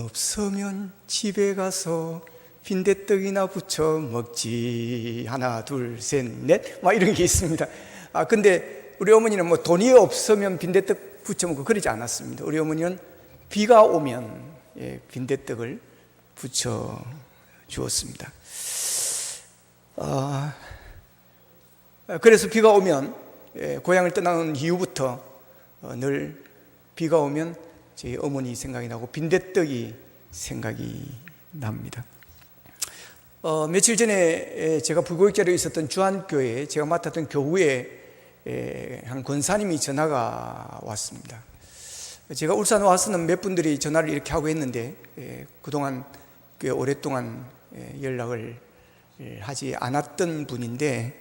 없으면 집에 가서 빈대떡이나 부쳐 먹지. 하나 둘 셋 넷 막 이런 게 있습니다. 근데 우리 어머니는 뭐 돈이 없으면 빈대떡 부쳐 먹고 그러지 않았습니다. 우리 어머니는 비가 오면 빈대떡을 부쳐 주었습니다. 그래서 비가 오면 고향을 떠나는 이후부터 늘 비가 오면 저희 어머니 생각이 나고 빈대떡이 생각이 납니다. 며칠 전에 제가 부교육자로 있었던 주안교회에 제가 맡았던 교구에 한 권사님이 전화가 왔습니다. 제가 울산 와서는 몇 분들이 전화를 이렇게 하고 했는데 그동안 꽤 오랫동안 연락을 하지 않았던 분인데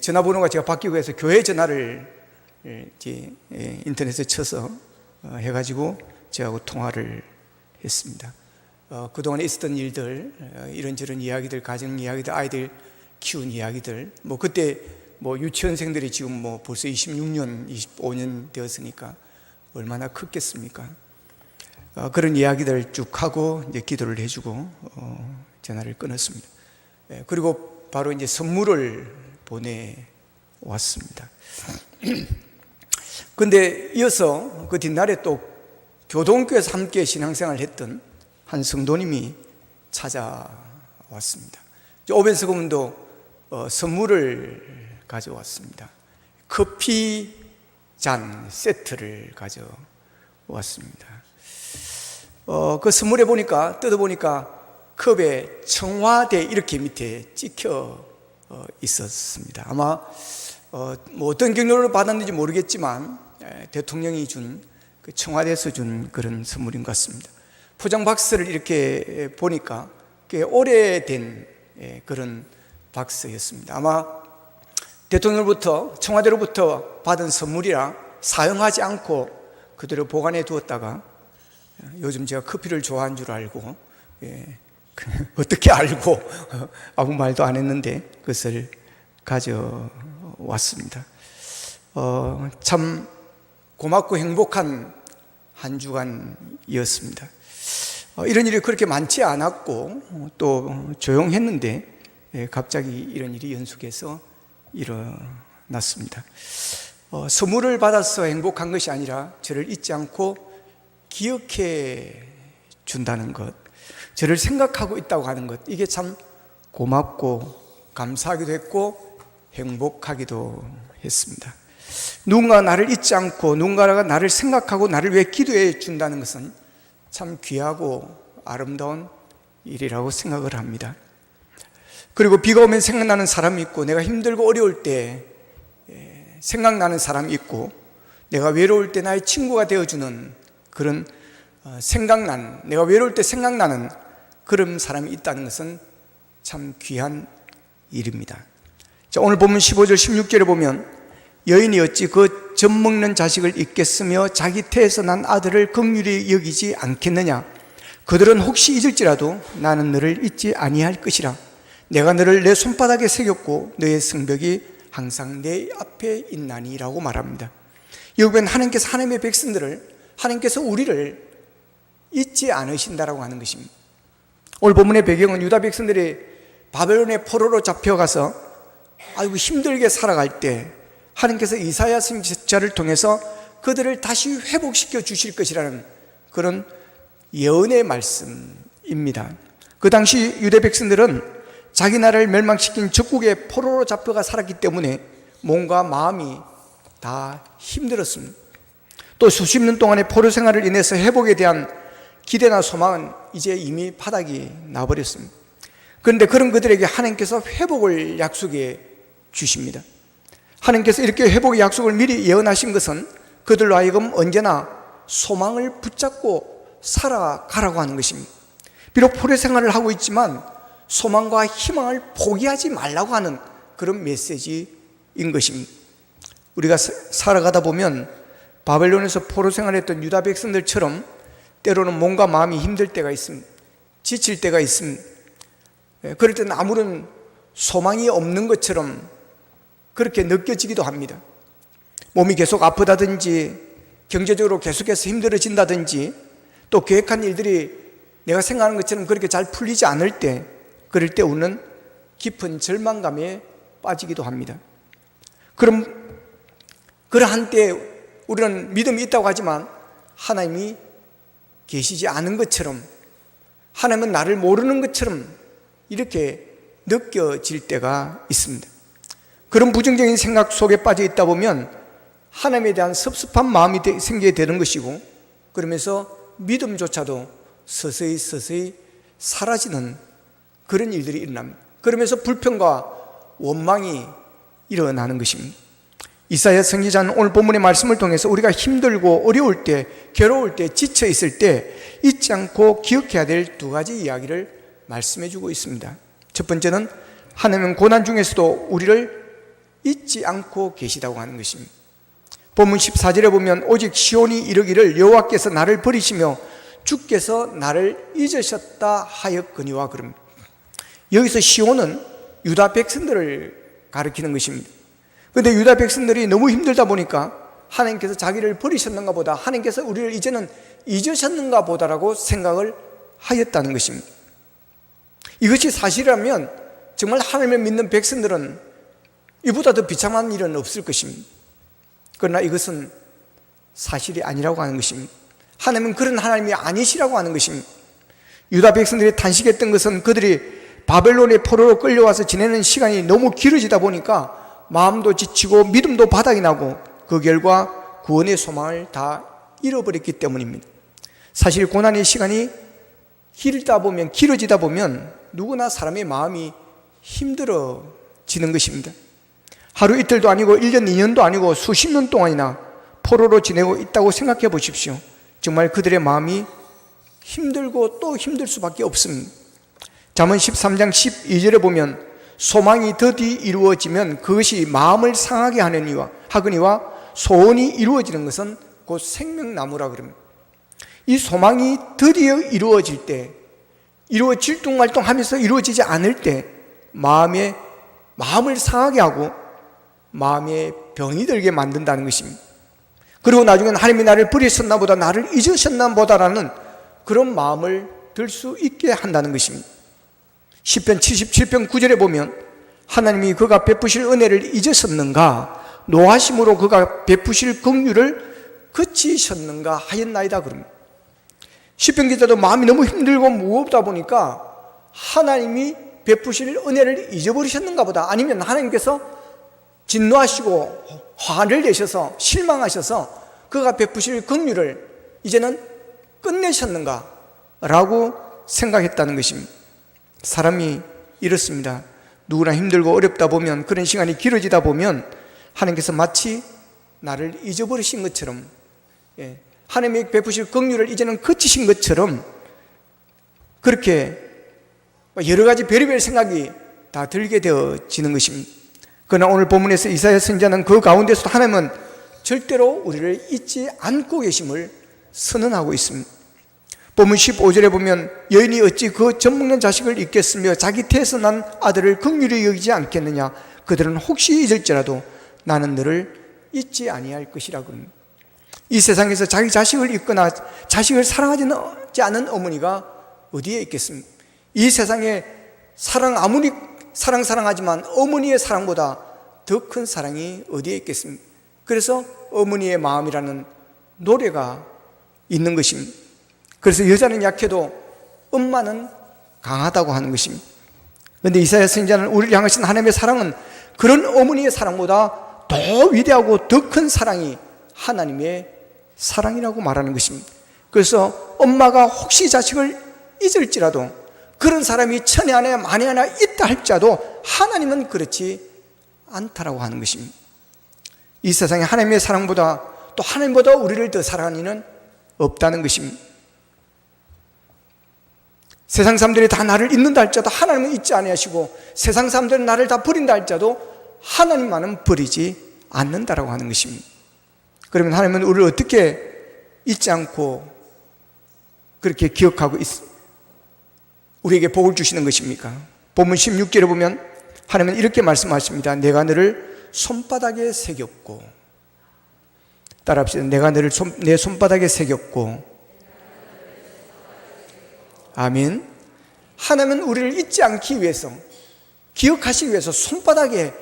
전화번호가 제가 바뀌고 해서 교회 전화를 인터넷에 쳐서 해가지고 저하고 통화를 했습니다. 그동안에 있었던 일들, 이런저런 이야기들, 가정 이야기들, 아이들 키운 이야기들, 그때 유치원생들이 지금 벌써 26년, 25년 되었으니까 얼마나 컸겠습니까? 그런 이야기들 쭉 하고 이제 기도를 해주고 전화를 끊었습니다. 그리고 바로 이제 선물을 보내왔습니다. 근데 이어서 그 뒷날에 또 교동교회에서 함께 신앙생활을 했던 한 성도님이 찾아왔습니다. 오벤스 고문도 선물을 가져왔습니다. 커피 잔 세트를 가져왔습니다. 그 선물에 보니까, 뜯어보니까 컵에 청와대 이렇게 밑에 찍혀 있었습니다. 아마 어떤 경로를 받았는지 모르겠지만 대통령이 준 그 청와대에서 준 그런 선물인 것 같습니다. 포장 박스를 이렇게 보니까 꽤 오래된 그런 박스였습니다. 아마 대통령으로부터, 청와대로부터 받은 선물이라 사용하지 않고 그대로 보관해 두었다가 요즘 제가 커피를 좋아하는 줄 알고 어떻게 알고 아무 말도 안 했는데 그것을 가져왔습니다. 참 고맙고 행복한 한 주간이었습니다. 이런 일이 그렇게 많지 않았고 또 조용했는데 갑자기 이런 일이 연속해서 일어났습니다. 선물을 받아서 행복한 것이 아니라 저를 잊지 않고 기억해 준다는 것, 저를 생각하고 있다고 하는 것, 이게 참 고맙고 감사하기도 했고 행복하기도 했습니다. 누군가가 나를 잊지 않고 누군가가 나를 생각하고 나를 위해 기도해 준다는 것은 참 귀하고 아름다운 일이라고 생각을 합니다. 그리고 비가 오면 생각나는 사람이 있고, 내가 힘들고 어려울 때 생각나는 사람이 있고, 내가 외로울 때 나의 친구가 되어주는 그런 내가 외로울 때 생각나는 그런 사람이 있다는 것은 참 귀한 일입니다. 자, 오늘 본문 15절 16절에 보면 여인이 어찌 그 젖 먹는 자식을 잊겠으며 자기 태에서 난 아들을 긍휼히 여기지 않겠느냐. 그들은 혹시 잊을지라도 나는 너를 잊지 아니할 것이라. 내가 너를 내 손바닥에 새겼고 너의 성벽이 항상 내 앞에 있나니라고 말합니다. 여기는 하나님의 백성들을, 하나님께서 우리를 잊지 않으신다라고 하는 것입니다. 오늘 본문의 배경은 유다 백성들이 바벨론의 포로로 잡혀가서 아이고 힘들게 살아갈 때 하나님께서 이사야 선지자를 통해서 그들을 다시 회복시켜 주실 것이라는 그런 예언의 말씀입니다. 그 당시 유대 백성들은 자기 나라를 멸망시킨 적국의 포로로 잡혀가 살았기 때문에 몸과 마음이 다 힘들었습니다. 또 수십 년 동안의 포로 생활을 인해서 회복에 대한 기대나 소망은 이제 이미 바닥이 나버렸습니다. 그런데 그런 그들에게 하나님께서 회복을 약속해 주십니다. 하나님께서 이렇게 회복의 약속을 미리 예언하신 것은 그들로 하여금 언제나 소망을 붙잡고 살아가라고 하는 것입니다. 비록 포로 생활을 하고 있지만 소망과 희망을 포기하지 말라고 하는 그런 메시지인 것입니다. 우리가 살아가다 보면 바벨론에서 포로 생활했던 유다 백성들처럼 때로는 몸과 마음이 힘들 때가 있습니다. 지칠 때가 있습니다. 그럴 때는 아무런 소망이 없는 것처럼 그렇게 느껴지기도 합니다. 몸이 계속 아프다든지 경제적으로 계속해서 힘들어진다든지 또 계획한 일들이 내가 생각하는 것처럼 그렇게 잘 풀리지 않을 때, 그럴 때 우리는 깊은 절망감에 빠지기도 합니다. 그럼 그러한 때 우리는 믿음이 있다고 하지만 하나님이 계시지 않은 것처럼, 하나님은 나를 모르는 것처럼 이렇게 느껴질 때가 있습니다. 그런 부정적인 생각 속에 빠져 있다 보면 하나님에 대한 섭섭한 마음이 생기게 되는 것이고, 그러면서 믿음조차도 서서히 사라지는 그런 일들이 일어납니다. 그러면서 불평과 원망이 일어나는 것입니다. 이사야 선지자는 오늘 본문의 말씀을 통해서 우리가 힘들고 어려울 때, 괴로울 때, 지쳐 있을 때 잊지 않고 기억해야 될 두 가지 이야기를 말씀해 주고 있습니다. 첫 번째는 하나님은 고난 중에서도 우리를 잊지 않고 계시다고 하는 것입니다. 본문 14절에 보면 오직 시온이 이르기를 여호와께서 나를 버리시며 주께서 나를 잊으셨다 하였거니와 그럽니다. 여기서 시온은 유다 백성들을 가리키는 것입니다. 그런데 유다 백성들이 너무 힘들다 보니까 하나님께서 자기를 버리셨는가 보다, 하나님께서 우리를 이제는 잊으셨는가 보다라고 생각을 하였다는 것입니다. 이것이 사실이라면 정말 하나님을 믿는 백성들은 이보다 더 비참한 일은 없을 것입니다. 그러나 이것은 사실이 아니라고 하는 것입니다. 하나님은 그런 하나님이 아니시라고 하는 것입니다. 유다 백성들이 탄식했던 것은 그들이 바벨론의 포로로 끌려와서 지내는 시간이 너무 길어지다 보니까 마음도 지치고 믿음도 바닥이 나고 그 결과 구원의 소망을 다 잃어버렸기 때문입니다. 사실 고난의 시간이 길어지다 보면 누구나 사람의 마음이 힘들어지는 것입니다. 하루 이틀도 아니고 1년, 2년도 아니고 수십 년 동안이나 포로로 지내고 있다고 생각해 보십시오. 정말 그들의 마음이 힘들고 또 힘들 수밖에 없습니다. 잠언 13장 12절에 보면 소망이 더디 이루어지면 그것이 마음을 상하게 하거니와 소원이 이루어지는 것은 곧 생명나무라 그럽니다. 이 소망이 드디어 이루어질 때, 질뚱말뚱하면서 이루어지지 않을 때 마음을 상하게 하고 마음에 병이 들게 만든다는 것입니다. 그리고 나중에는 하나님이 나를 버리셨나 보다, 나를 잊으셨나 보다라는 그런 마음을 들 수 있게 한다는 것입니다. 시편 77편 9절에 보면 하나님이 그가 베푸실 은혜를 잊으셨는가, 노하심으로 그가 베푸실 긍휼을 그치셨는가 하였나이다 그럽니다. 시편 기자도 마음이 너무 힘들고 무겁다 보니까 하나님이 베푸실 은혜를 잊어버리셨는가 보다, 아니면 하나님께서 진노하시고 화를 내셔서 실망하셔서 그가 베푸실 긍휼을 이제는 끝내셨는가 라고 생각했다는 것입니다. 사람이 이렇습니다. 누구나 힘들고 어렵다 보면, 그런 시간이 길어지다 보면 하나님께서 마치 나를 잊어버리신 것처럼, 하나님이 베푸실 긍휼을 이제는 그치신 것처럼 그렇게 여러 가지 별의별 생각이 다 들게 되어지는 것입니다. 그러나 오늘 본문에서 이사야 선지자는 그 가운데서도 하나님은 절대로 우리를 잊지 않고 계심을 선언하고 있습니다. 본문 15절에 보면 여인이 어찌 그 젖먹는 자식을 잊겠으며 자기 태에서 난 아들을 긍휼히 여기지 않겠느냐, 그들은 혹시 잊을지라도 나는 너를 잊지 아니할 것이라고 합니다. 이 세상에서 자기 자식을 잊거나 자식을 사랑하지 않은 어머니가 어디에 있겠습니까? 이 세상에 아무리 사랑하지만 어머니의 사랑보다 더 큰 사랑이 어디에 있겠습니까? 그래서 어머니의 마음이라는 노래가 있는 것입니다. 그래서 여자는 약해도 엄마는 강하다고 하는 것입니다. 그런데 이사야 선지자는 우리를 향하신 하나님의 사랑은 그런 어머니의 사랑보다 더 위대하고 더 큰 사랑이 하나님의 사랑이라고 말하는 것입니다. 그래서 엄마가 혹시 자식을 잊을지라도, 그런 사람이 천에 하나 만에 하나 있다 할지라도 하나님은 그렇지 않다라고 하는 것입니다. 이 세상에 하나님의 사랑보다, 또 하나님보다 우리를 더 사랑하는 이는 없다는 것입니다. 세상 사람들이 다 나를 잊는다 할지라도 하나님은 잊지 아니하시고, 세상 사람들은 나를 다 버린다 할지라도 하나님만은 버리지 않는다라고 하는 것입니다. 그러면 하나님은 우리를 어떻게 잊지 않고 그렇게 기억하고 우리에게 복을 주시는 것입니까? 본문 16절에 보면 하나님은 이렇게 말씀하십니다. 내가 너를 손바닥에 새겼고, 따라합시다. 내가 너를 내 손바닥에 새겼고 아멘. 하나님은 우리를 잊지 않기 위해서, 기억하시기 위해서 손바닥에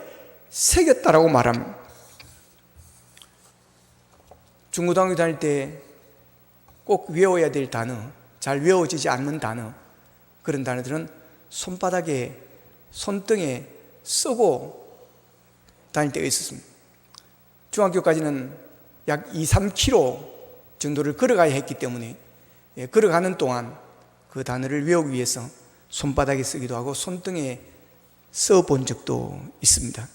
새겼다라고 말합니다. 중고등학교 다닐 때 꼭 외워야 될 단어, 잘 외워지지 않는 단어, 그런 단어들은 손바닥에, 손등에 쓰고 다닐 때가 있었습니다. 중학교까지는 약 2-3km 정도를 걸어가야 했기 때문에 걸어가는 동안 그 단어를 외우기 위해서 손바닥에 쓰기도 하고 손등에 써본 적도 있습니다.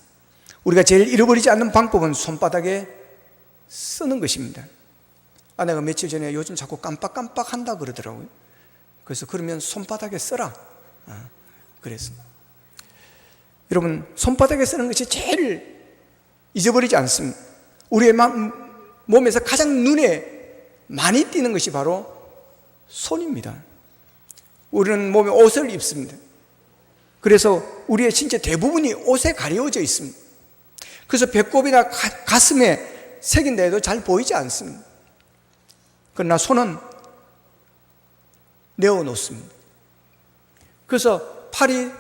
우리가 제일 잃어버리지 않는 방법은 손바닥에 쓰는 것입니다. 아내가 며칠 전에 요즘 자꾸 깜빡깜빡 한다 그러더라고요. 그래서 그러면 손바닥에 써라 그래서 여러분, 손바닥에 쓰는 것이 제일 잊어버리지 않습니다. 우리의 몸에서 가장 눈에 많이 띄는 것이 바로 손입니다. 우리는 몸에 옷을 입습니다. 그래서 우리의 신체 대부분이 옷에 가려져 있습니다. 그래서 배꼽이나 가슴에 새긴다 해도 잘 보이지 않습니다. 그러나 손은 내어놓습니다. 그래서 팔이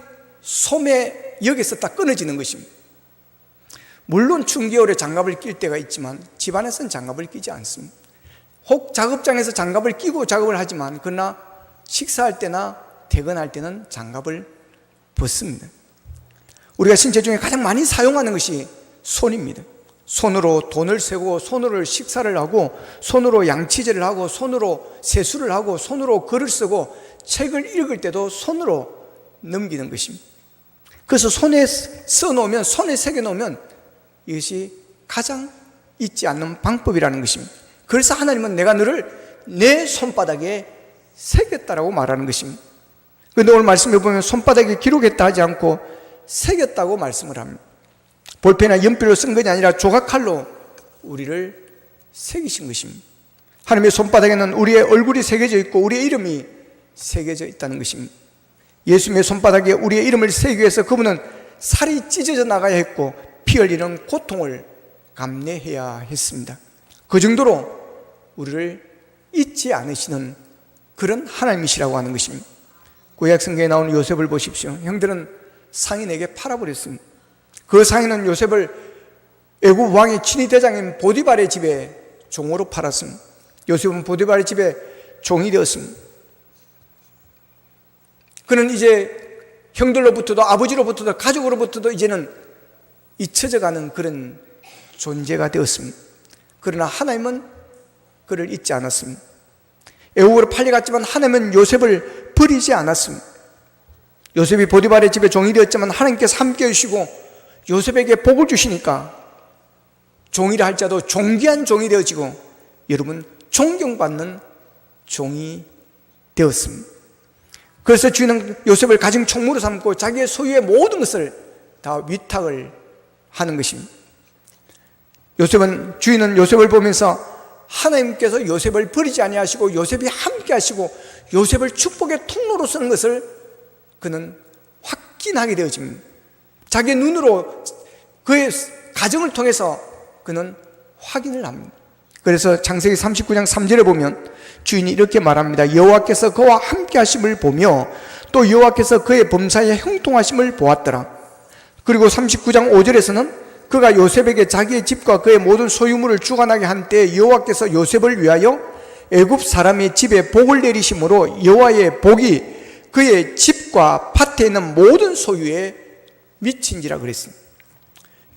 소매 여기서 딱 끊어지는 것입니다. 물론 추운 겨울에 장갑을 낄 때가 있지만 집안에서는 장갑을 끼지 않습니다. 혹 작업장에서 장갑을 끼고 작업을 하지만 그러나 식사할 때나 퇴근할 때는 장갑을 벗습니다. 우리가 신체 중에 가장 많이 사용하는 것이 손입니다. 손으로 돈을 세고, 손으로 식사를 하고, 손으로 양치질을 하고, 손으로 세수를 하고, 손으로 글을 쓰고, 책을 읽을 때도 손으로 넘기는 것입니다. 그래서 손에 써놓으면, 손에 새겨놓으면 이것이 가장 잊지 않는 방법이라는 것입니다. 그래서 하나님은 내가 너를 내 손바닥에 새겼다라고 말하는 것입니다. 그런데 오늘 말씀해 보면 손바닥에 기록했다 하지 않고 새겼다고 말씀을 합니다. 볼펜이나 연필로 쓴 것이 아니라 조각칼로 우리를 새기신 것입니다. 하나님의 손바닥에는 우리의 얼굴이 새겨져 있고 우리의 이름이 새겨져 있다는 것입니다. 예수님의 손바닥에 우리의 이름을 새기기 위해서 그분은 살이 찢어져 나가야 했고 피 흘리는 고통을 감내해야 했습니다. 그 정도로 우리를 잊지 않으시는 그런 하나님이시라고 하는 것입니다. 구약 성경에 나오는 요셉을 보십시오. 형들은 상인에게 팔아버렸습니다. 그 상인은 요셉을 애굽 왕의 친위 대장인 보디발의 집에 종으로 팔았습니다. 요셉은 보디발의 집에 종이 되었습니다. 그는 이제 형들로부터도 아버지로부터도 가족으로부터도 이제는 잊혀져가는 그런 존재가 되었습니다. 그러나 하나님은 그를 잊지 않았습니다. 애국으로 팔려갔지만 하나님은 요셉을 버리지 않았습니다. 요셉이 보디발의 집에 종이 되었지만 하나님께서 함께 해주시고 요셉에게 복을 주시니까 종이라 할지라도 존귀한 종이 되어지고 여러분 존경받는 종이 되었습니다. 그래서 주인은 요셉을 가진 총무로 삼고 자기의 소유의 모든 것을 다 위탁을 하는 것입니다. 주인은 요셉을 보면서 하나님께서 요셉을 버리지 아니하시고 요셉이 함께 하시고 요셉을 축복의 통로로 쓰는 것을 그는 확인하게 되어집니다. 자기의 눈으로 그의 가정을 통해서 그는 확인을 합니다. 그래서 창세기 39장 3절에 보면 주인이 이렇게 말합니다. 여호와께서 그와 함께 하심을 보며 또 여호와께서 그의 범사에 형통하심을 보았더라. 그리고 39장 5절에서는 그가 요셉에게 자기의 집과 그의 모든 소유물을 주관하게 한 때 여호와께서 요셉을 위하여 애굽 사람의 집에 복을 내리심으로 여호와의 복이 그의 집과 밭에 있는 모든 소유에 미친지라 그랬습니다.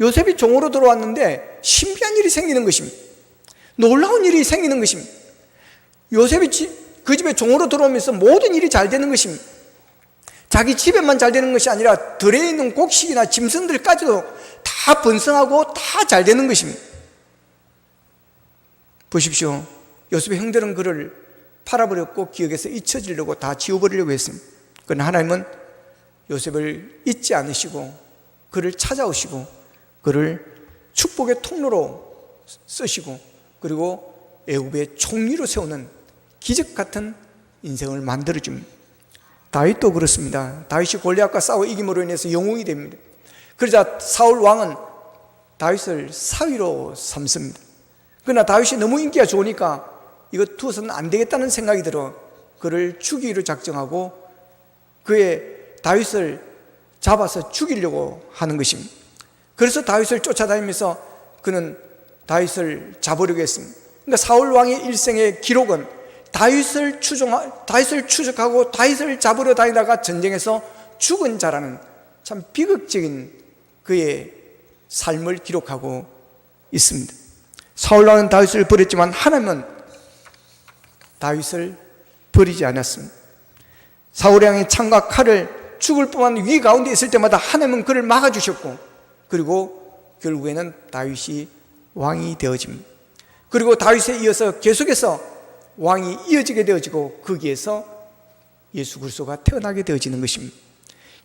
요셉이 종으로 들어왔는데 신비한 일이 생기는 것입니다. 놀라운 일이 생기는 것입니다. 요셉이 그 집에 종으로 들어오면서 모든 일이 잘 되는 것입니다. 자기 집에만 잘 되는 것이 아니라 들에 있는 곡식이나 짐승들까지도 다 번성하고 다 잘 되는 것입니다. 보십시오. 요셉의 형들은 그를 팔아버렸고 기억에서 잊혀지려고 다 지워버리려고 했습니다. 그러나 하나님은 요셉을 잊지 않으시고 그를 찾아오시고 그를 축복의 통로로 쓰시고 그리고 애굽의 총리로 세우는 기적 같은 인생을 만들어줍니다. 다윗도 그렇습니다. 다윗이 골리앗과 싸워 이김으로 인해서 영웅이 됩니다. 그러자 사울 왕은 다윗을 사위로 삼습니다. 그러나 다윗이 너무 인기가 좋으니까 이거 두어서는 안 되겠다는 생각이 들어 그를 죽이기로 작정하고 그의 다윗을 잡아서 죽이려고 하는 것입니다. 그래서 다윗을 쫓아다니면서 그는 다윗을 잡으려고 했습니다. 그러니까 사울 왕의 일생의 기록은 다윗을 추적하고 다윗을 잡으러 다니다가 전쟁에서 죽은 자라는 참 비극적인 그의 삶을 기록하고 있습니다. 사울 왕은 다윗을 버렸지만 하나님은 다윗을 버리지 않았습니다. 사울 왕의 창과 칼을 죽을 뻔한 위기 가운데 있을 때마다 하나님은 그를 막아주셨고, 그리고 결국에는 다윗이 왕이 되어집니다. 그리고 다윗에 이어서 계속해서 왕이 이어지게 되어지고 거기에서 예수 그리스도가 태어나게 되어지는 것입니다.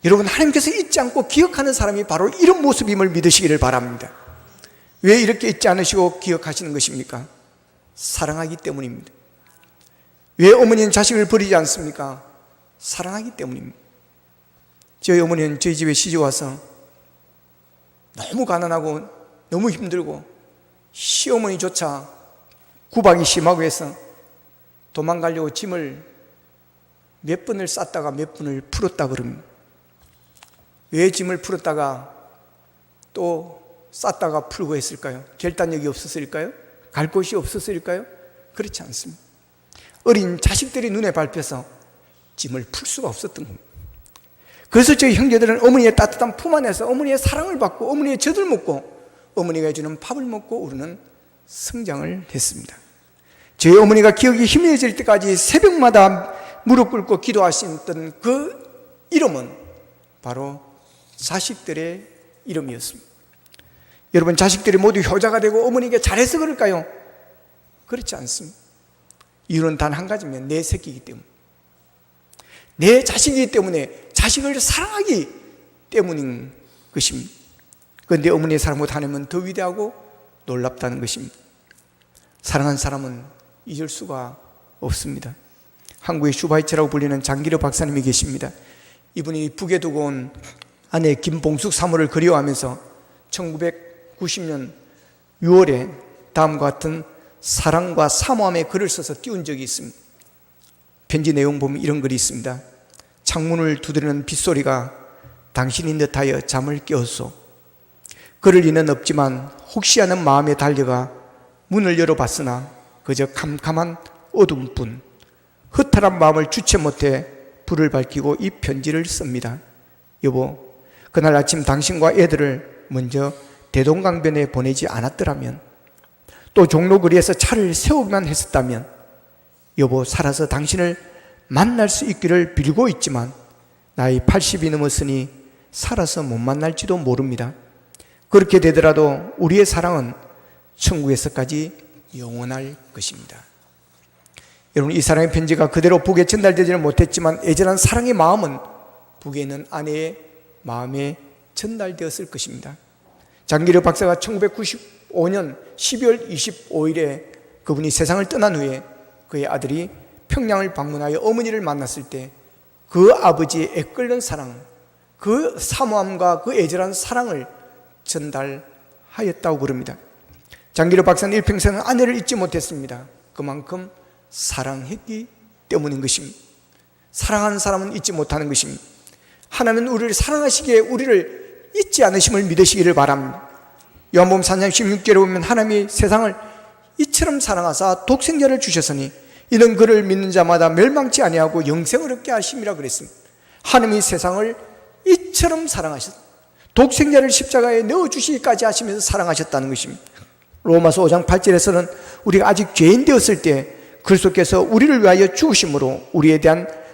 여러분, 하나님께서 잊지 않고 기억하는 사람이 바로 이런 모습임을 믿으시기를 바랍니다. 왜 이렇게 잊지 않으시고 기억하시는 것입니까? 사랑하기 때문입니다. 왜 어머니는 자식을 버리지 않습니까? 사랑하기 때문입니다. 저희 어머니는 저희 집에 시집와서 너무 가난하고 너무 힘들고 시어머니조차 구박이 심하고 해서 도망가려고 짐을 몇 번을 쌌다가 몇 번을 풀었다 그럽니다. 왜 짐을 풀었다가 또 쌌다가 풀고 했을까요? 결단력이 없었을까요? 갈 곳이 없었을까요? 그렇지 않습니다. 어린 자식들이 눈에 밟혀서 짐을 풀 수가 없었던 겁니다. 그래서 저희 형제들은 어머니의 따뜻한 품 안에서 어머니의 사랑을 받고 어머니의 젖을 먹고 어머니가 해주는 밥을 먹고 우리는 성장을 했습니다. 저희 어머니가 기억이 희미해질 때까지 새벽마다 무릎 꿇고 기도하셨던 그 이름은 바로 자식들의 이름이었습니다. 여러분, 자식들이 모두 효자가 되고 어머니에게 잘해서 그럴까요? 그렇지 않습니다. 이유는 단 한 가지면 내 새끼이기 때문에, 내 자식이기 때문에, 자식을 사랑하기 때문인 것입니다. 그런데 어머니의 사랑보다 하나님은 더 위대하고 놀랍다는 것입니다. 사랑한 사람은 잊을 수가 없습니다. 한국의 슈바이처라고 불리는 장기려 박사님이 계십니다. 이분이 북에 두고 온 아내 김봉숙 사모를 그리워하면서 1990년 6월에 다음과 같은 사랑과 사모함의 글을 써서 띄운 적이 있습니다. 편지 내용 보면 이런 글이 있습니다. 창문을 두드리는 빗소리가 당신인 듯하여 잠을 깨웠소. 그럴 리는 없지만 혹시 하는 마음에 달려가 문을 열어봤으나 그저 캄캄한 어둠뿐. 허탈한 마음을 주체 못해 불을 밝히고 이 편지를 씁니다. 여보, 그날 아침 당신과 애들을 먼저 대동강변에 보내지 않았더라면, 또 종로거리에서 차를 세우기만 했었다면, 여보, 살아서 당신을 만날 수 있기를 빌고 있지만 나이 80이 넘었으니 살아서 못 만날지도 모릅니다. 그렇게 되더라도 우리의 사랑은 천국에서까지 영원할 것입니다. 여러분, 이 사랑의 편지가 그대로 북에 전달되지는 못했지만 애절한 사랑의 마음은 북에 있는 아내의 마음에 전달되었을 것입니다. 장기려 박사가 1995년 12월 25일에 그분이 세상을 떠난 후에 그의 아들이 평양을 방문하여 어머니를 만났을 때 그 아버지의 애끓는 사랑, 그 사모함과 그 애절한 사랑을 전달하였다고 그럽니다. 장기려 박사는 일평생 아내를 잊지 못했습니다. 그만큼 사랑했기 때문인 것입니다. 사랑하는 사람은 잊지 못하는 것입니다. 하나님은 우리를 사랑하시기에 우리를 잊지 않으심을 믿으시기를 바랍니다. 요한복음 4장 16절에 보면 하나님이 세상을 이처럼 사랑하사 독생자를 주셨으니 이는 그를 믿는 자마다 멸망치 아니하고 영생을 얻게 하심이라 그랬습니다. 하나님이 세상을 이처럼 사랑하셨다. 독생자를 십자가에 넣어주시기까지 하시면서 사랑하셨다는 것입니다. 로마서 5장 8절에서는 우리가 아직 죄인 되었을 때 그리스도께서 우리를 위하여 죽으심으로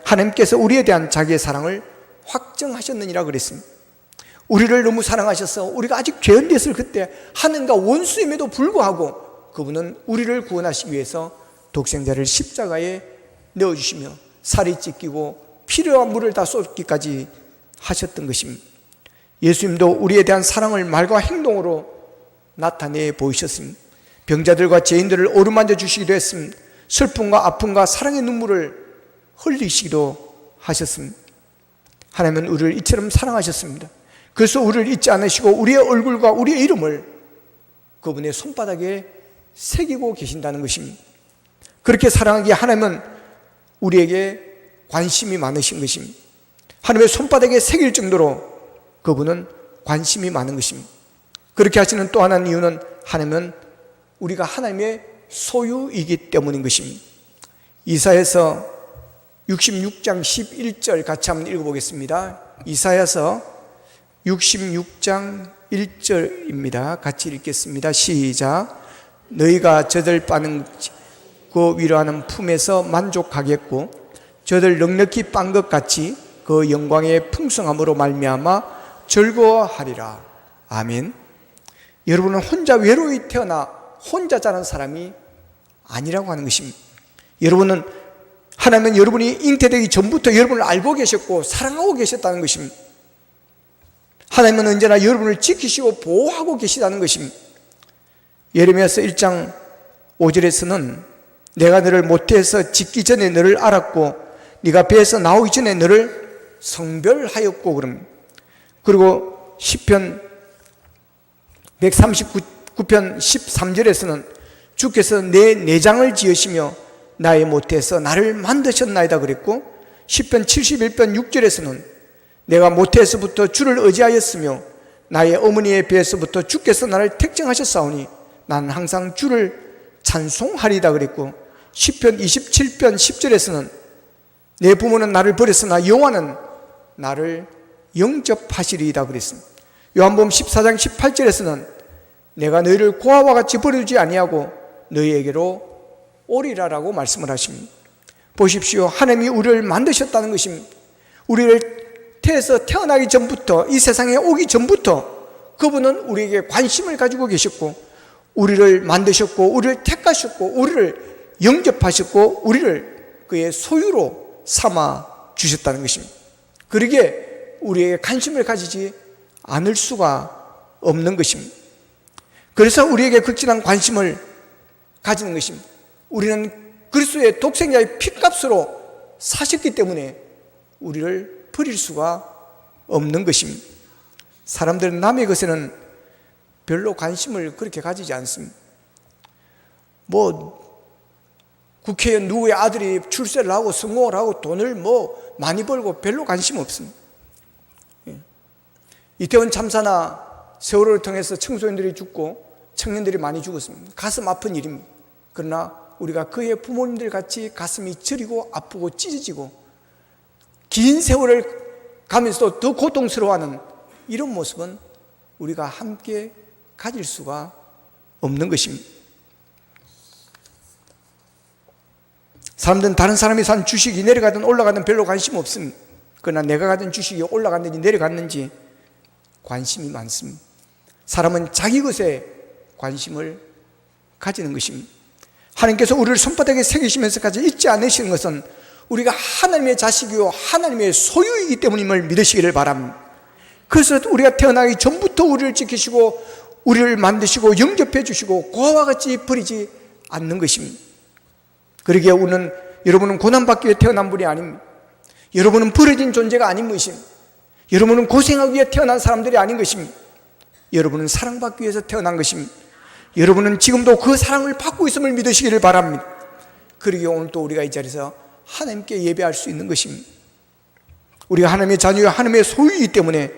하나님께서 우리에 대한 자기의 사랑을 확정하셨느니라 그랬습니다. 우리를 너무 사랑하셔서 우리가 아직 죄인 되었을 그때 하나님과 원수임에도 불구하고 그분은 우리를 구원하시기 위해서 독생자를 십자가에 넣어주시며 살이 찢기고 피와 물을 다 쏟기까지 하셨던 것입니다. 예수님도 우리에 대한 사랑을 말과 행동으로 나타내 보이셨습니다. 병자들과 죄인들을 어루만져 주시기도 했습니다. 슬픔과 아픔과 사랑의 눈물을 흘리시기도 하셨습니다. 하나님은 우리를 이처럼 사랑하셨습니다. 그래서 우리를 잊지 않으시고 우리의 얼굴과 우리의 이름을 그분의 손바닥에 새기고 계신다는 것입니다. 그렇게 사랑하기에 하나님은 우리에게 관심이 많으신 것입니다. 하나님의 손바닥에 새길 정도로 그분은 관심이 많은 것입니다. 그렇게 하시는 또 하나의 이유는 하나님은 우리가 하나님의 소유이기 때문인 것입니다. 이사야서 66장 11절 같이 한번 읽어보겠습니다. 이사야서 66장 1절입니다. 같이 읽겠습니다. 시작. 너희가 저들 빠는 그 위로하는 품에서 만족하겠고 저들 넉넉히 빤 것 같이 그 영광의 풍성함으로 말미암아 즐거워하리라. 아멘. 여러분은 혼자 외로이 태어나 혼자 자란 사람이 아니라고 하는 것입니다. 여러분은 하나님은 여러분이 잉태되기 전부터 여러분을 알고 계셨고 사랑하고 계셨다는 것입니다. 하나님은 언제나 여러분을 지키시고 보호하고 계시다는 것입니다. 예레미야서 1장 5절에서는 내가 너를 모태에서 짓기 전에 너를 알았고 네가 배에서 나오기 전에 너를 성별하였고 그럽니다. 그리고 시편 139편 13절에서는 주께서 내 내장을 지으시며 나의 모태에서 나를 만드셨나이다 그랬고 시편 71편 6절에서는 내가 모태에서부터 주를 의지하였으며 나의 어머니의 배에서부터 주께서 나를 택정하셨사오니 나는 항상 주를 찬송하리다 그랬고 시편 27편 10절에서는 내 부모는 나를 버렸으나 여호와는 나를 영접하시리이다 그랬습니다. 요한복음 14장 18절에서는 내가 너희를 고아와 같이 버려두지 아니하고 너희에게로 오리라라고 말씀을 하십니다. 보십시오. 하나님이 우리를 만드셨다는 것입니다. 우리를 태에서 태어나기 전부터 이 세상에 오기 전부터 그분은 우리에게 관심을 가지고 계셨고 우리를 만드셨고 우리를 택하셨고 우리를 영접하셨고 우리를 그의 소유로 삼아 주셨다는 것입니다. 그러기에 우리에게 관심을 가지지 않을 수가 없는 것입니다. 그래서 우리에게 극진한 관심을 가지는 것입니다. 우리는 그리스도의 독생자의 피값으로 사셨기 때문에 우리를 버릴 수가 없는 것입니다. 사람들은 남의 것에는 별로 관심을 그렇게 가지지 않습니다. 국회의원 누구의 아들이 출세를 하고 성공을 하고 돈을 많이 벌고 별로 관심 없습니다. 이태원 참사나 세월호를 통해서 청소년들이 죽고 청년들이 많이 죽었습니다. 가슴 아픈 일입니다. 그러나 우리가 그의 부모님들 같이 가슴이 저리고 아프고 찢어지고 긴 세월을 가면서도 더 고통스러워하는 이런 모습은 우리가 함께 가질 수가 없는 것입니다. 사람들은 다른 사람이 산 주식이 내려가든 올라가든 별로 관심 없습니다. 그러나 내가 가진 주식이 올라갔는지 내려갔는지 관심이 많습니다. 사람은 자기 것에 관심을 가지는 것입니다. 하나님께서 우리를 손바닥에 새기시면서까지 잊지 않으시는 것은 우리가 하나님의 자식이요 하나님의 소유이기 때문임을 믿으시기를 바랍니다. 그래서 우리가 태어나기 전부터 우리를 지키시고 우리를 만드시고 영접해 주시고 고아와 같이 버리지 않는 것입니다. 그러기에 여러분은 고난받기 위해 태어난 분이 아닙니다. 여러분은 버려진 존재가 아닌 것입니다. 여러분은 고생하기 위해 태어난 사람들이 아닌 것입니다. 여러분은 사랑받기 위해서 태어난 것입니다. 여러분은 지금도 그 사랑을 받고 있음을 믿으시기를 바랍니다. 그러기에 오늘 또 우리가 이 자리에서 하나님께 예배할 수 있는 것입니다. 우리가 하나님의 자녀와 하나님의 소유이기 때문에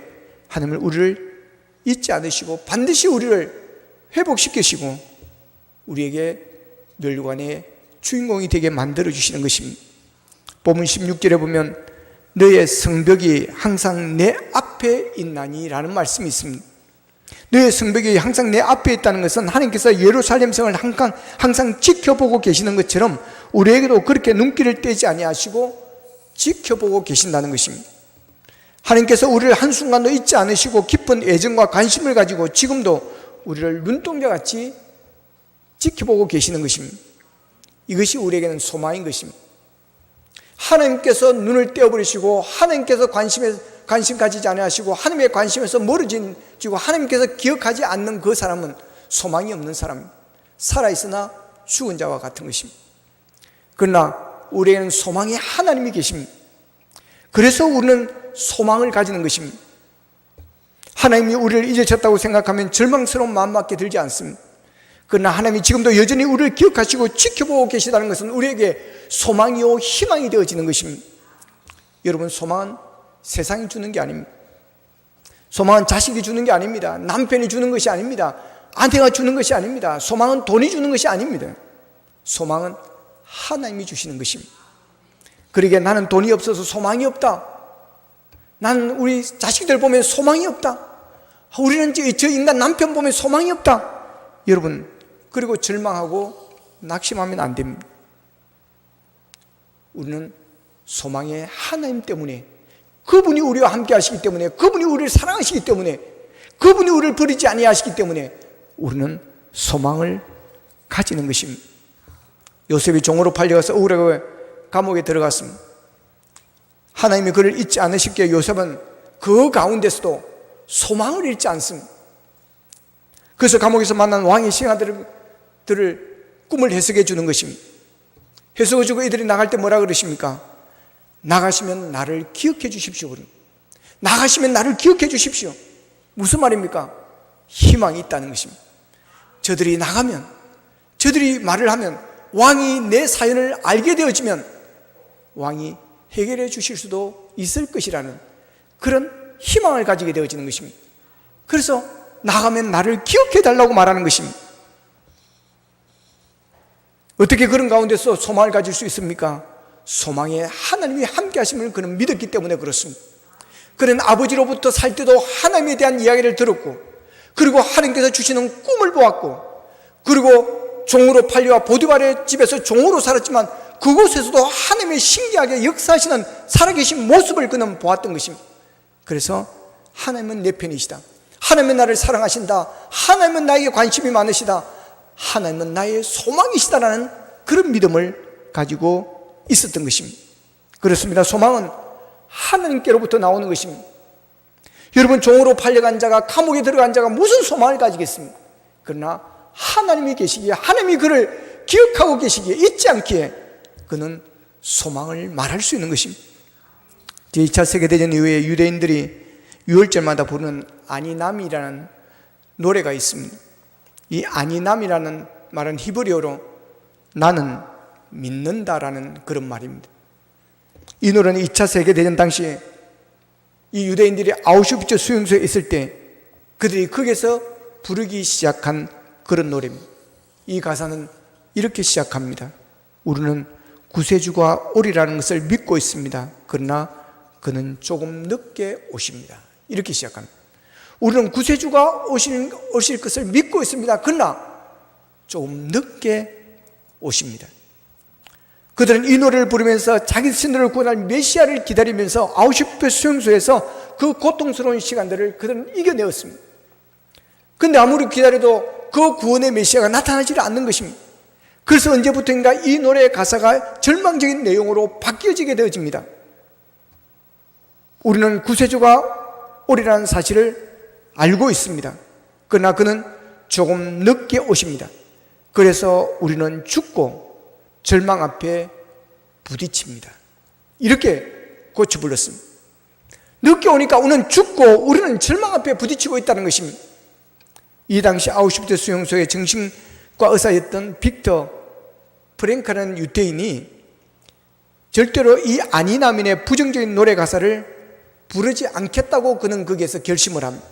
하나님을 우리를 잊지 않으시고 반드시 우리를 회복시키시고 우리에게 멸관의 주인공이 되게 만들어 주시는 것입니다. 본문 16절에 보면 너의 성벽이 항상 내 앞에 있나니 라는 말씀이 있습니다. 너의 성벽이 항상 내 앞에 있다는 것은 하나님께서 예루살렘 성을 항상 지켜보고 계시는 것처럼 우리에게도 그렇게 눈길을 떼지 아니하시고 지켜보고 계신다는 것입니다. 하나님께서 우리를 한순간도 잊지 않으시고 깊은 애정과 관심을 가지고 지금도 우리를 눈동자같이 지켜보고 계시는 것입니다. 이것이 우리에게는 소망인 것입니다. 하나님께서 눈을 떼어버리시고 하나님께서 관심 가지지 않으시고 하나님의 관심에서 멀어지고 하나님께서 기억하지 않는 그 사람은 소망이 없는 사람입니다. 살아있으나 죽은 자와 같은 것입니다. 그러나 우리에게는 소망이 하나님이 계십니다. 그래서 우리는 소망을 가지는 것입니다. 하나님이 우리를 잊으셨다고 생각하면 절망스러운 마음밖에 들지 않습니다. 그러나 하나님이 지금도 여전히 우리를 기억하시고 지켜보고 계시다는 것은 우리에게 소망이요 희망이 되어지는 것입니다. 여러분, 소망은 세상이 주는 게 아닙니다. 소망은 자식이 주는 게 아닙니다. 남편이 주는 것이 아닙니다. 아내가 주는 것이 아닙니다. 소망은 돈이 주는 것이 아닙니다. 소망은 하나님이 주시는 것입니다. 그러기에 나는 돈이 없어서 소망이 없다, 나는 우리 자식들 보면 소망이 없다, 우리는 저 인간 남편 보면 소망이 없다, 여러분, 그리고 절망하고 낙심하면 안 됩니다. 우리는 소망의 하나님 때문에, 그분이 우리와 함께 하시기 때문에, 그분이 우리를 사랑하시기 때문에, 그분이 우리를 버리지 아니하시기 때문에 우리는 소망을 가지는 것입니다. 요셉이 종으로 팔려가서 억울하게 감옥에 들어갔습니다. 하나님이 그를 잊지 않으시기에 요셉은 그 가운데서도 소망을 잃지 않습니다. 그래서 감옥에서 만난 왕의 신하들을 꿈을 해석해 주는 것입니다. 해석해 주고 이들이 나갈 때 뭐라 그러십니까? 나가시면 나를 기억해 주십시오. 나가시면 나를 기억해 주십시오. 무슨 말입니까? 희망이 있다는 것입니다. 저들이 나가면, 저들이 말을 하면, 왕이 내 사연을 알게 되어지면 왕이 해결해 주실 수도 있을 것이라는 그런 희망을 가지게 되어지는 것입니다. 그래서 나가면 나를 기억해 달라고 말하는 것입니다. 어떻게 그런 가운데서 소망을 가질 수 있습니까? 소망에 하나님이 함께 하심을 그는 믿었기 때문에 그렇습니다. 그는 아버지로부터 살 때도 하나님에 대한 이야기를 들었고, 그리고 하나님께서 주시는 꿈을 보았고, 그리고 종으로 팔려와 보디발의 집에서 종으로 살았지만 그곳에서도 하나님의 신기하게 역사하시는 살아계신 모습을 그는 보았던 것입니다. 그래서 하나님은 내 편이시다, 하나님은 나를 사랑하신다, 하나님은 나에게 관심이 많으시다, 하나님은 나의 소망이시다라는 그런 믿음을 가지고 있었던 것입니다. 그렇습니다. 소망은 하나님께로부터 나오는 것입니다. 여러분, 종으로 팔려간 자가, 감옥에 들어간 자가 무슨 소망을 가지겠습니까? 그러나 하나님이 계시기에, 하나님이 그를 기억하고 계시기에, 잊지 않기에 그는 소망을 말할 수 있는 것입니다. 제2차 세계대전 이후에 유대인들이 6월절마다 부르는 아니남이라는 노래가 있습니다. 이 아니남이라는 말은 히브리어로 나는 믿는다라는 그런 말입니다. 이 노래는 2차 세계대전 당시에 이 유대인들이 아우슈비츠 수용소에 있을 때 그들이 거기서 부르기 시작한 그런 노래입니다. 이 가사는 이렇게 시작합니다. 우리는 구세주가 오리라는 것을 믿고 있습니다. 그러나 그는 조금 늦게 오십니다. 이렇게 시작합니다. 우리는 구세주가 오실 것을 믿고 있습니다. 그러나 조금 늦게 오십니다. 그들은 이 노래를 부르면서 자기 스스로를 구원할 메시아를 기다리면서 아우슈비츠 수용소에서 그 고통스러운 시간들을 그들은 이겨내었습니다. 그런데 아무리 기다려도 그 구원의 메시아가 나타나지 않는 것입니다. 그래서 언제부터인가 이 노래의 가사가 절망적인 내용으로 바뀌어지게 되어집니다. 우리는 구세주가 오리라는 사실을 알고 있습니다. 그러나 그는 조금 늦게 오십니다. 그래서 우리는 죽고 절망 앞에 부딪힙니다. 이렇게 고쳐 불렀습니다. 늦게 오니까 우리는 죽고 우리는 절망 앞에 부딪히고 있다는 것입니다. 이 당시 아우슈비츠 수용소의 정신과 의사였던 빅터 프랭크라는 유태인이 절대로 이 아니나민의 부정적인 노래 가사를 부르지 않겠다고 그는 거기에서 결심을 합니다.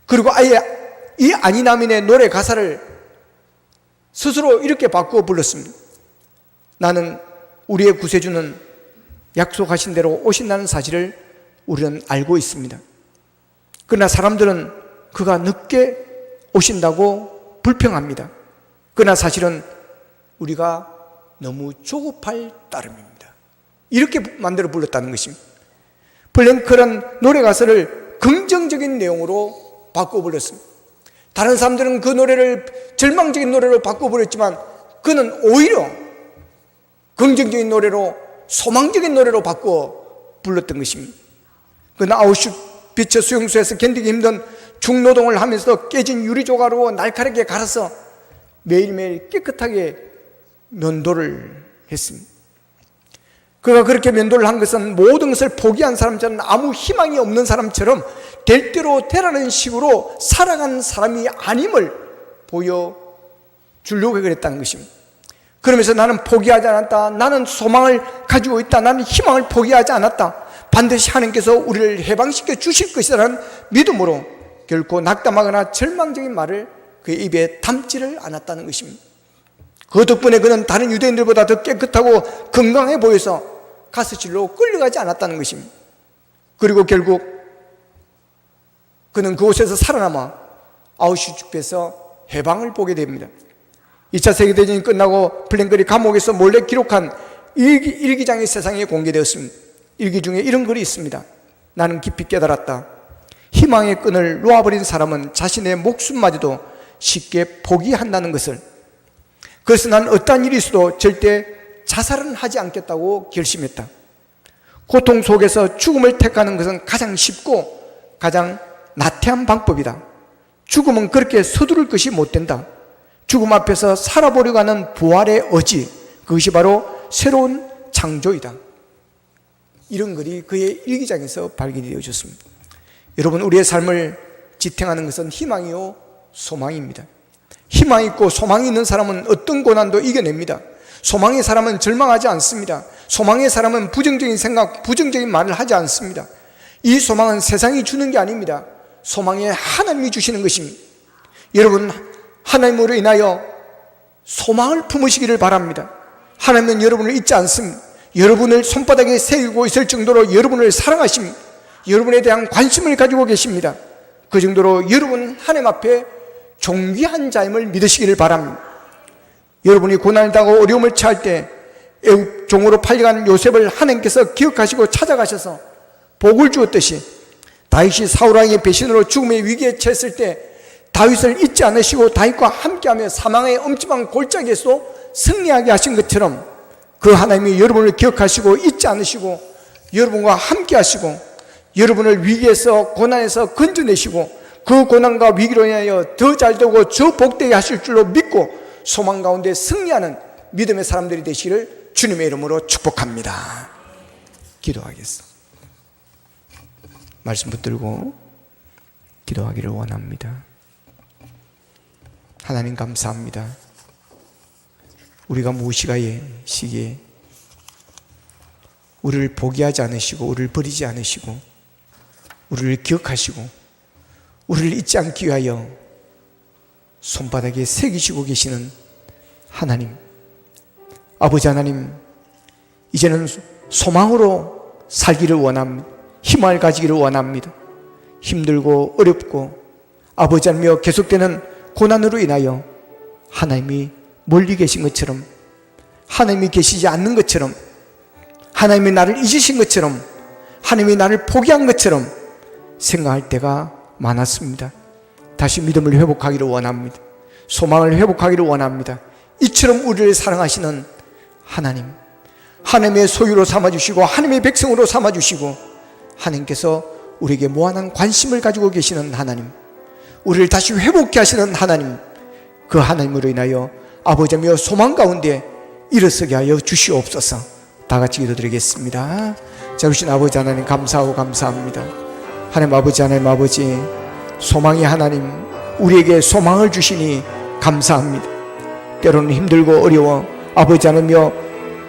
그리고 아예 이 아니나민의 노래 가사를 스스로 이렇게 바꾸어 불렀습니다. 나는 우리의 구세주는 약속하신 대로 오신다는 사실을 우리는 알고 있습니다. 그러나 사람들은 그가 늦게 오신다고 불평합니다. 그러나 사실은 우리가 너무 조급할 따름입니다. 이렇게 만들어 불렀다는 것입니다. 플랭크는 노래 가사를 긍정적인 내용으로 바꿔 불렀습니다. 다른 사람들은 그 노래를 절망적인 노래로 바꿔 불렀지만 그는 오히려 긍정적인 노래로, 소망적인 노래로 바꿔 불렀던 것입니다. 그러나 아우슈비츠 수용소에서 견디기 힘든 중노동을 하면서 깨진 유리조각으로 날카롭게 갈아서 매일매일 깨끗하게 면도를 했습니다. 그가 그렇게 면도를 한 것은 모든 것을 포기한 사람처럼, 아무 희망이 없는 사람처럼 될 대로 되라는 식으로 살아간 사람이 아님을 보여 주려고 그랬다는 것입니다. 그러면서 나는 포기하지 않았다. 나는 소망을 가지고 있다. 나는 희망을 포기하지 않았다. 반드시 하나님께서 우리를 해방시켜 주실 것이라는 믿음으로 결코 낙담하거나 절망적인 말을 그의 입에 담지를 않았다는 것입니다. 그 덕분에 그는 다른 유대인들보다 더 깨끗하고 건강해 보여서 가스실로 끌려가지 않았다는 것입니다. 그리고 결국 그는 그곳에서 살아남아 아우슈츠에서 해방을 보게 됩니다. 2차 세계대전이 끝나고 플랭글이 감옥에서 몰래 기록한 일기장이 세상에 공개되었습니다. 일기 중에 이런 글이 있습니다. 나는 깊이 깨달았다. 희망의 끈을 놓아버린 사람은 자신의 목숨마저도 쉽게 포기한다는 것을. 그래서 난 어떠한 일이 있어도 절대 자살은 하지 않겠다고 결심했다. 고통 속에서 죽음을 택하는 것은 가장 쉽고 가장 나태한 방법이다. 죽음은 그렇게 서두를 것이 못 된다. 죽음 앞에서 살아보려고 하는 부활의 의지, 그것이 바로 새로운 창조이다. 이런 글이 그의 일기장에서 발견이 되어졌습니다. 여러분, 우리의 삶을 지탱하는 것은 희망이요 소망입니다. 희망이 있고 소망이 있는 사람은 어떤 고난도 이겨냅니다. 소망의 사람은 절망하지 않습니다. 소망의 사람은 부정적인 생각, 부정적인 말을 하지 않습니다. 이 소망은 세상이 주는 게 아닙니다. 소망에 하나님이 주시는 것입니다. 여러분, 하나님으로 인하여 소망을 품으시기를 바랍니다. 하나님은 여러분을 잊지 않습니다. 여러분을 손바닥에 새기고 있을 정도로 여러분을 사랑하십니다. 여러분에 대한 관심을 가지고 계십니다. 그 정도로 여러분은 하나님 앞에 존귀한 자임을 믿으시기를 바랍니다. 여러분이 고난을 당하고 어려움을 처할 때 애굽 종으로 팔려간 요셉을 하나님께서 기억하시고 찾아가셔서 복을 주었듯이 다윗이 사울왕의 배신으로 죽음의 위기에 처했을 때 다윗을 잊지 않으시고 다윗과 함께하며 사망의 엄침한 골짜기에서 승리하게 하신 것처럼 그 하나님이 여러분을 기억하시고 잊지 않으시고 여러분과 함께 하시고 여러분을 위기에서 고난에서 건져내시고 그 고난과 위기로 인하여 더 잘되고 저 복되게 하실 줄로 믿고 소망 가운데 승리하는 믿음의 사람들이 되시기를 주님의 이름으로 축복합니다. 기도하겠습니다. 말씀 붙들고 기도하기를 원합니다. 하나님 감사합니다. 우리가 무엇이가의 시기에 우리를 포기하지 않으시고 우리를 버리지 않으시고 우리를 기억하시고 우리를 잊지 않기 위하여 손바닥에 새기시고 계시는 하나님, 아버지 하나님, 이제는 소망으로 살기를 원합니다. 희망을 가지기를 원합니다. 힘들고 어렵고 아버지 하나님이여 계속되는 고난으로 인하여 하나님이 멀리 계신 것처럼, 하나님이 계시지 않는 것처럼, 하나님이 나를 잊으신 것처럼, 하나님이 나를 포기한 것처럼 생각할 때가 많았습니다. 다시 믿음을 회복하기를 원합니다. 소망을 회복하기를 원합니다. 이처럼 우리를 사랑하시는 하나님, 하나님의 소유로 삼아주시고 하나님의 백성으로 삼아주시고 하나님께서 우리에게 무한한 관심을 가지고 계시는 하나님, 우리를 다시 회복케 하시는 하나님, 그 하나님으로 인하여 아버지며 소망 가운데 일어서게 하여 주시옵소서. 다 같이 기도드리겠습니다. 자비신 아버지 하나님 감사하고 감사합니다. 하나님 아버지, 하나님 아버지, 소망의 하나님, 우리에게 소망을 주시니 감사합니다. 때로는 힘들고 어려워 아버지 하나님여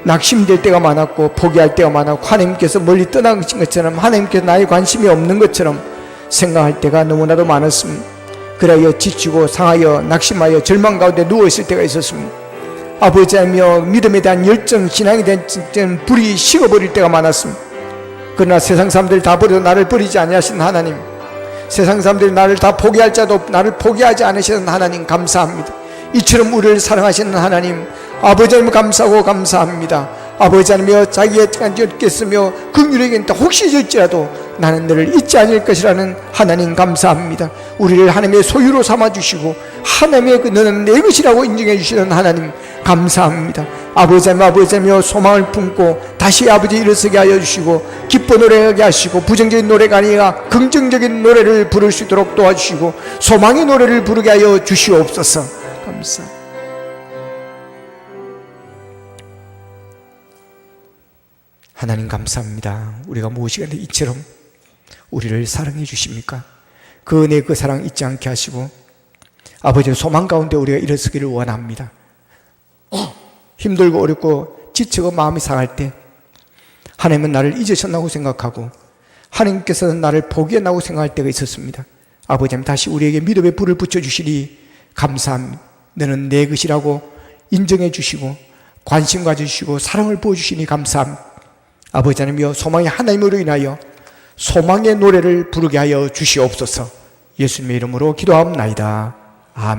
낙심될 때가 많았고 포기할 때가 많았고 하나님께서 멀리 떠나신 것처럼 하나님께서 나의 관심이 없는 것처럼 생각할 때가 너무나도 많았습니다. 그래야 지치고 상하여 낙심하여 절망 가운데 누워있을 때가 있었습니다. 아버지 하나님여 믿음에 대한 열정, 신앙에 대한 불이 식어버릴 때가 많았습니다. 그러나 세상 사람들 다 버려도 나를 버리지 아니하시는 하나님, 세상 사람들이 나를 다 포기할 자도 나를 포기하지 않으시는 하나님 감사합니다. 이처럼 우리를 사랑하시는 하나님, 아버지 하나님 감사하고 감사합니다. 아버지 하나님여 자기의 겠으며 긍휼에게 혹시 절지라도 나는 너를 잊지 않을 것이라는 하나님 감사합니다. 우리를 하나님의 소유로 삼아주시고 하나님의 너는 내 것이라고 인정해 주시는 하나님 감사합니다. 아버지 하나님여 소망을 품고 다시 아버지 일어서게 하여 주시고 기뻐 노래하게 하시고 부정적인 노래가 아니라 긍정적인 노래를 부를 수 있도록 도와주시고 소망의 노래를 부르게 하여 주시옵소서. 감사합니다. 하나님 감사합니다. 우리가 무엇이간에 이처럼 우리를 사랑해 주십니까? 그 은혜, 그 사랑 잊지 않게 하시고 아버지의 소망 가운데 우리가 일어서기를 원합니다. 힘들고 어렵고 지치고 마음이 상할 때 하나님은 나를 잊으셨다고 생각하고 하나님께서는 나를 포기했다고 생각할 때가 있었습니다. 아버지는 다시 우리에게 믿음의 불을 붙여주시니 감사합니다. 너는 내 것이라고 인정해 주시고 관심 가져주시고 사랑을 부어주시니 감사합니다. 아버지 하나님이여, 소망의 하나님으로 인하여 소망의 노래를 부르게 하여 주시옵소서. 예수님의 이름으로 기도하옵나이다.